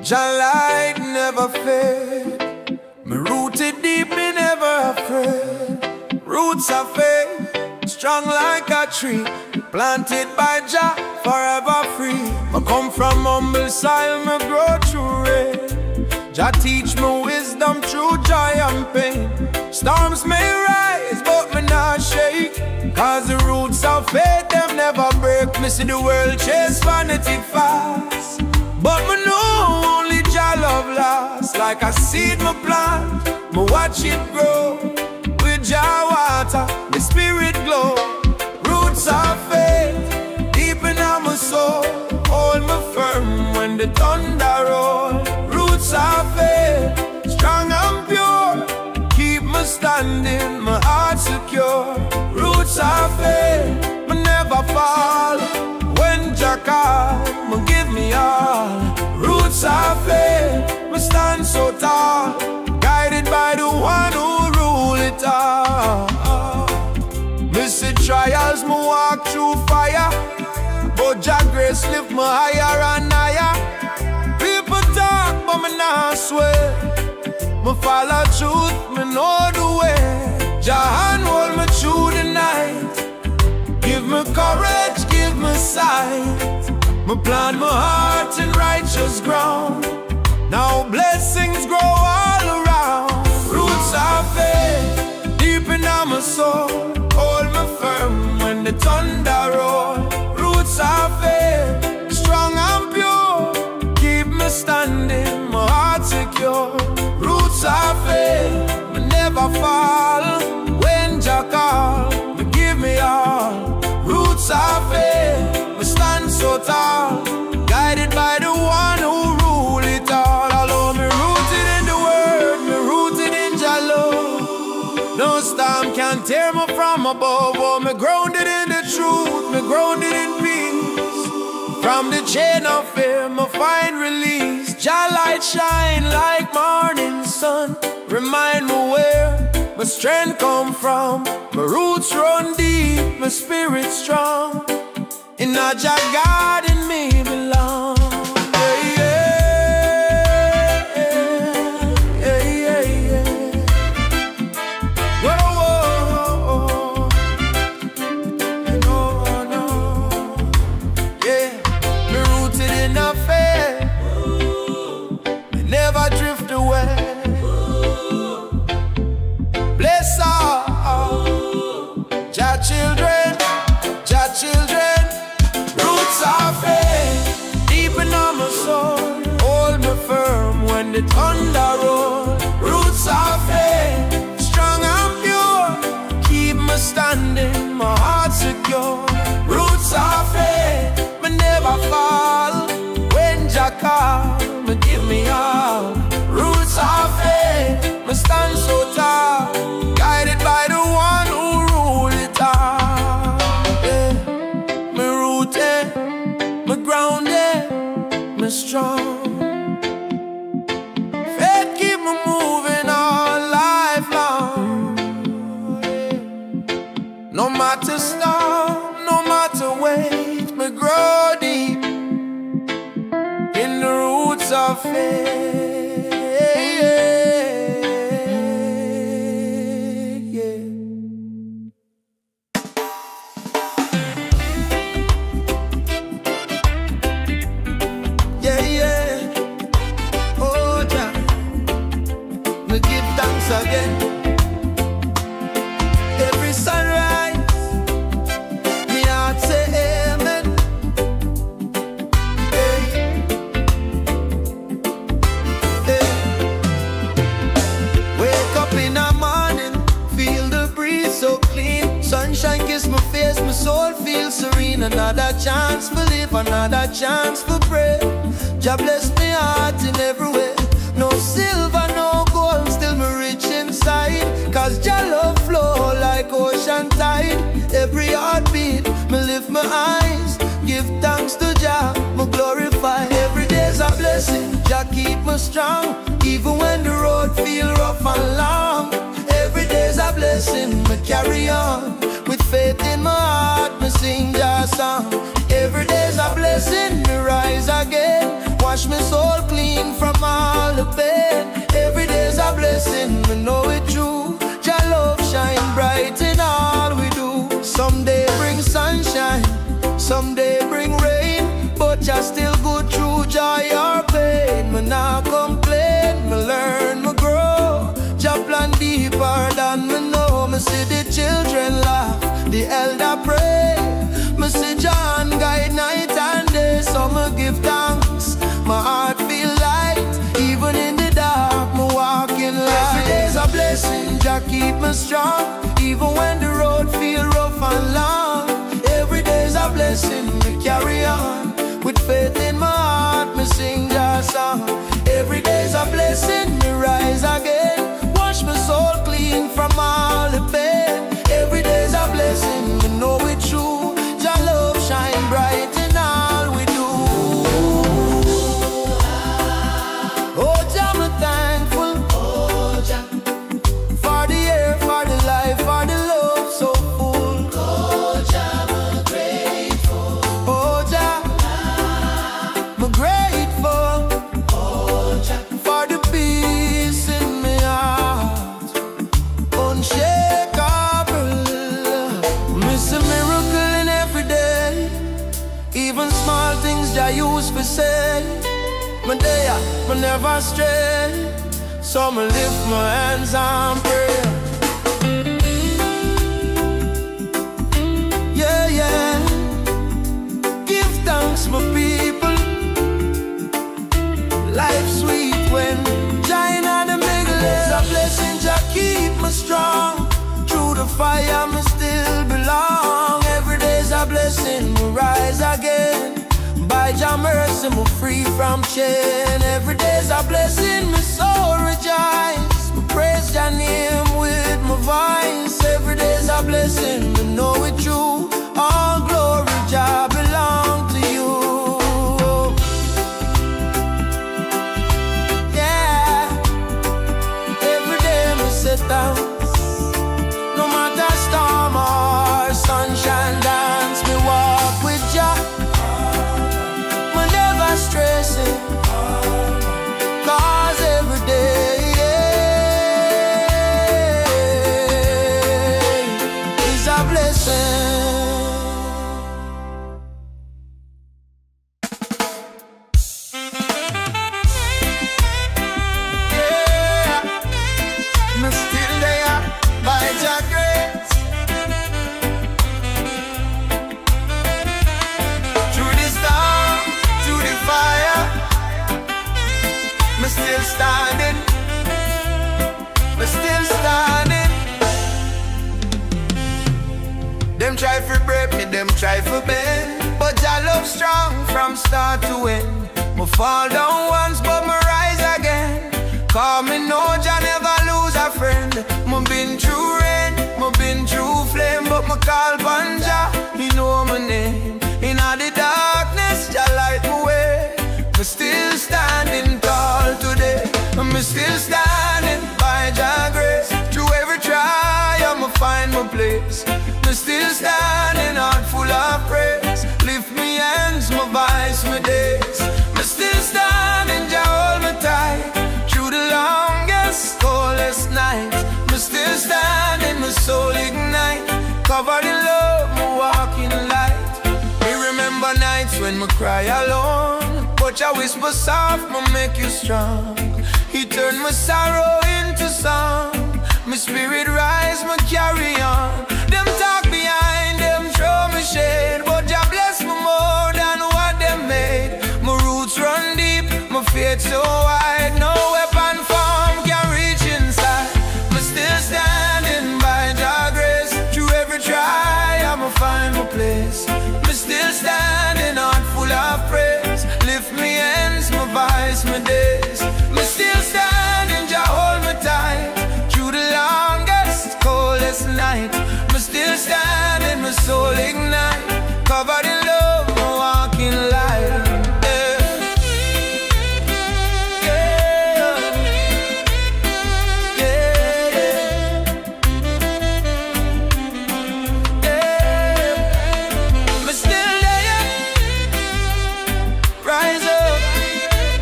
Jah light never fade. Me rooted deep, me never afraid. Roots of faith, strong like a tree, planted by Jah, forever free. I come from humble soil, me grow through rain. Jah teach me wisdom through joy and pain. Storms may rise, but me not shake, cause the roots of faith, them never break. Me see the world chase vanity fast, but me know only Jah love lasts. Like a seed me plant, me watch it grow. With Jah water, the spirit glow. Roots of faith, deep in my soul, hold me firm when the thunder roll. Roots of faith, strong and pure, keep me standing, my heart secure. Roots of faith, me never fall. When Jah call, me give me all. Roots of faith, me stand so tall, guided by the one who rule it all. Me see trials, me walk through fire, but Jah grace lift me higher and higher. People talk, but me not swear. Me follow truth, me know the way. Jah hand hold me through the night. Give me courage, give me sight. Me plant my heart in righteous ground. Now blessings grow all around. Roots of faith, deep in my soul, hold me firm when the thunder roll. Roots of faith, strong and pure, keep me standing, my heart secure. Roots of faith, me never fall. When Jah call, me give me all. Roots of faith, me stand so tall, guided by the one who rule it all. Although me rooted in the word, me rooted in Jah love, no storm can tear me from above. Oh, me grounded in the truth, me grounded in peace. From the chain of fear, me find release. Jah light shine like morning sun, remind me where my strength come from. My roots run deep, my spirit strong. In a Jah God in me belong. Yeah, yeah, yeah, yeah, yeah. Whoa, whoa, no, no. Yeah, me rooted in a faith, me never drift away. Bless all Jah children, Jah children. Roots of faith, deep in my soul, hold me firm when the thunder roll. Roots of faith, strong and pure, keep me standing, my heart secure. Roots of faith, me never fall. When Jah call, me give me all. Roots of faith, me stand so tall, guided by the one who rule it all. Yeah. Me rooted, me grounded, me strong. Faith keep me moving all life long. No matter storm, no matter weight, me grow deep in the roots of faith. Again, every sunrise, me heart say amen. Hey. Hey. Wake up in the morning, feel the breeze so clean. Sunshine kiss my face, my soul feels serene. Another chance for live, another chance for pray. Jah bless me heart in every way. No silver, no gold, still me rich inside. Cause Jah love flow like ocean tide. Every heartbeat, me lift my eyes, give thanks to Jah, me glorify. Every day's a blessing, Jah keep me strong. Even when the road feel rough and long. Every day's a blessing, me carry on. With faith in my heart, me sing Jah song. Every day's a blessing, me rise again. Wash my soul clean clean from all the pain. Every day's a blessing, we know it true. Jah love shine bright in all we do. Someday bring sunshine, someday bring rain, but Jah still good through joy or pain. Me nah complain, me learn, me grow. Jah plan deeper than me know. Me see the children laugh, the elder pray. Me see John guide night and day, so me give thanks. My heart feel light, even in the dark, me walk in light. Every day's a blessing, Jah keep me strong, even when the road feel rough and long. Every day's a blessing, me carry on. With faith in my heart, me sing Jah song. Every day's a blessing, me rise again. Wash my soul clean from all the pain. Every day's a blessing, me know it true. Jah love shine bright in all we do. Oh Jah, me thankful. Oh Jah, for the air, for the life, for the love so full. Oh Jah, me grateful. Oh Jah, me grateful. Oh Jah, for the peace in my heart, unshakable. Miss a miracle in every day, even small things Jah use for say. Me there, me never stray, so me lift my hands and pray. Yeah, yeah, give thanks my people. Life sweet when Jah in the middle. It's a blessing, Jah keep me strong. Through the fire me still belong. Every day's a blessing, me rise again. By Jah mercy, me free from chain. Every day's a blessing, me soul rejoice. Me praise Jah name with my voice. Every day's a blessing, me know it true. All glory, Jah belong to you. Yeah, every day me sit down. No matter storm or sunshine, dance me walk with Jah. Stressing, cause every day is a blessing. Yeah, me still there by Jah grace. Through the storm, through the fire, me still standing, me still standing. Them try to break me, them try to bend, but Jah love strong from start to end. Me fall down once, but me rise again. Cause me know Jah never lose a friend. Me been through rain, me been through flame, but me call upon Jah, He know my name. In all the darkness, Jah light my way. Me still standing tall today. Me still standing by Jah grace. Through every trial, me find my place. Me still standing heart full of praise. Lift me hands, my voice, my days. Me still standing, Jah hold me tight. Through the longest, coldest night. Me still standing, my soul ignite. Covered in love, me walk in light. Me remember nights when me cry alone, but Jah whisper soft, me make you strong. He turned my sorrow into song. My spirit rise, me carry on. Them talk behind, them throw me shade, but Jah bless me more than what they made. My roots run deep, my faith so wide. No weapon form can reach inside. Me still standing by Jah grace. Through every trial, I'ma find my place. Me still standing heart full of praise. Lift me hands, my voice, my days. Me still standing, Jah hold me tight. Through the longest, coldest night. Me still standing, my soul ignite. Covered in love, me walk in light. Me still there, rise up,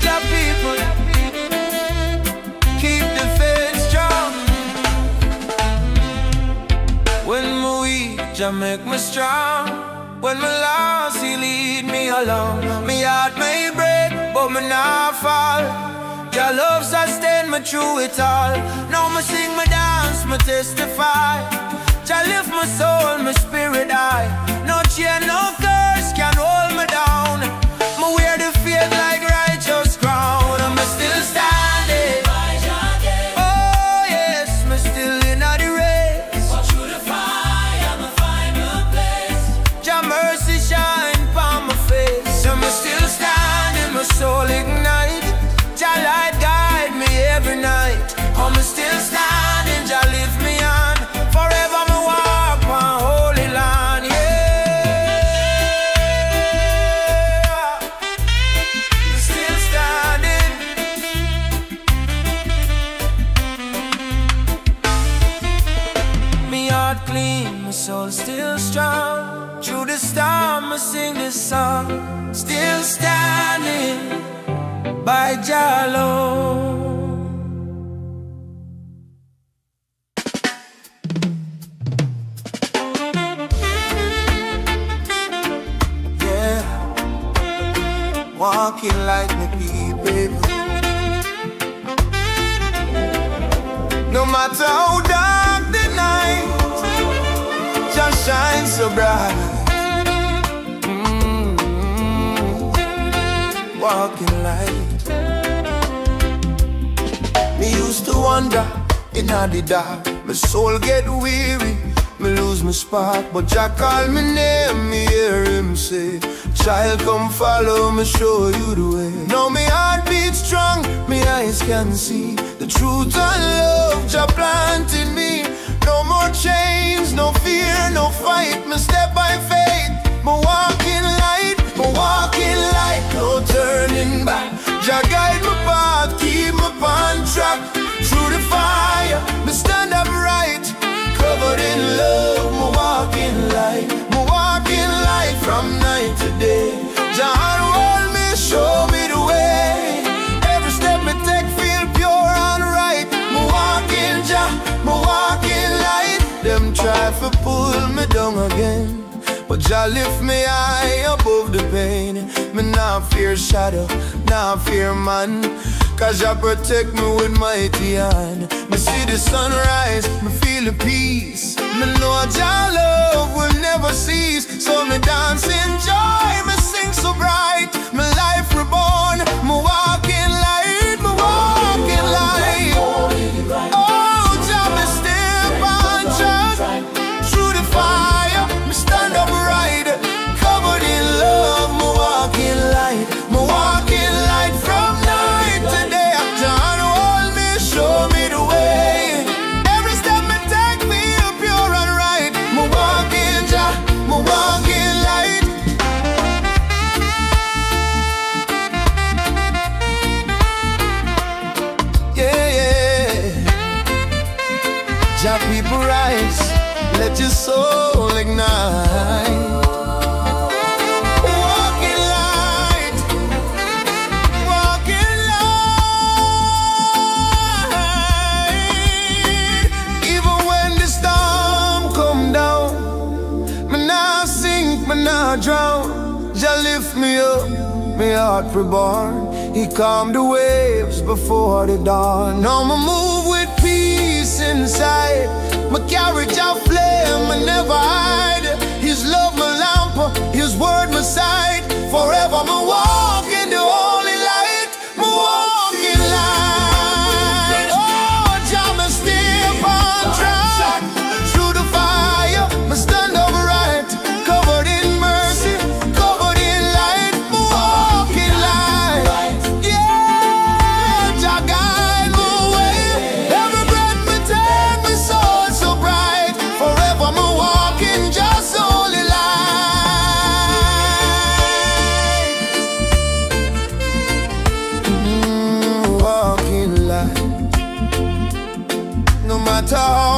Jah people. Jah make me strong. When me lost, He lead me along. Me heart may break, but me not fall. Jah love sustain me through it all. Now me sing, me dance, me testify. Jah lift my soul, my spirit high. No chain, no curse can hold me down. Me wear the faith like righteous crown. And me still standing. Oh yes, me still in the race. Walk through the fire, me find my place. Jah mercy shine upon my face. And me still standing, my soul ignite. Jah light guide me every night. Oh, me still standing, Jah lift me on. Forever me walk on holy land, yeah. Me still standing. Me heart clean, my soul still strong. Through the storm, I sing this song. Still standing by Jah alone. Yeah, walking like me people. No matter how dark the night, Jah shine so bright. Walking light. Me used to wander in the dark. My soul get weary, me lose my spark. But Jah call me name, me hear Him say, child, come follow me, show you the way. Now me heart beats strong, me eyes can see the truth and love Jah planted me. No more chains, no fear, no fight. Me step by faith, me walking light, me walking light, no turning back. Jah guide my path, keep me on track. Through the fire, me stand upright, covered in love, me walking light from night to day. Jah hold me, show me the way. Every step me take feel pure and right. Me walking Jah, me walking light. Them try to pull me down again, but Jah lift me high above the pain. Me not fear shadow, not fear man, 'cause Jah protect me with mighty hand. Me see the sunrise, me feel the peace. Me know Jah love will never cease. So me dance in joy, me sing so bright. Me life reborn, me walking light, me walking light. Oh, Jah me step on track. Through the fire, me stand upright, covered in love, me walking light from night to day. Jah hold me, show me the way. Every step me take feel pure and right. Me walking Jah, me walking light. Yeah, yeah. Jah people rise, let your soul ignite. Walking light, walking light. Even when the storm come down, me nah sink, me nah drown. Jah lift me up, me heart reborn. He calm the waves before the dawn. Now me move with peace inside. Me carry Jah flame, me never hide. His love my lamp, His word my sight. Forever me walk in the holy light, me walk in light. Oh, Jah me step on track. Through the fire, me stand upright, covered in mercy, covered in light. Me walk in light. Yeah, Jah guide my way. Every breath me take, me soul so bright. Forever me walking just holy light. Walking light. No matter how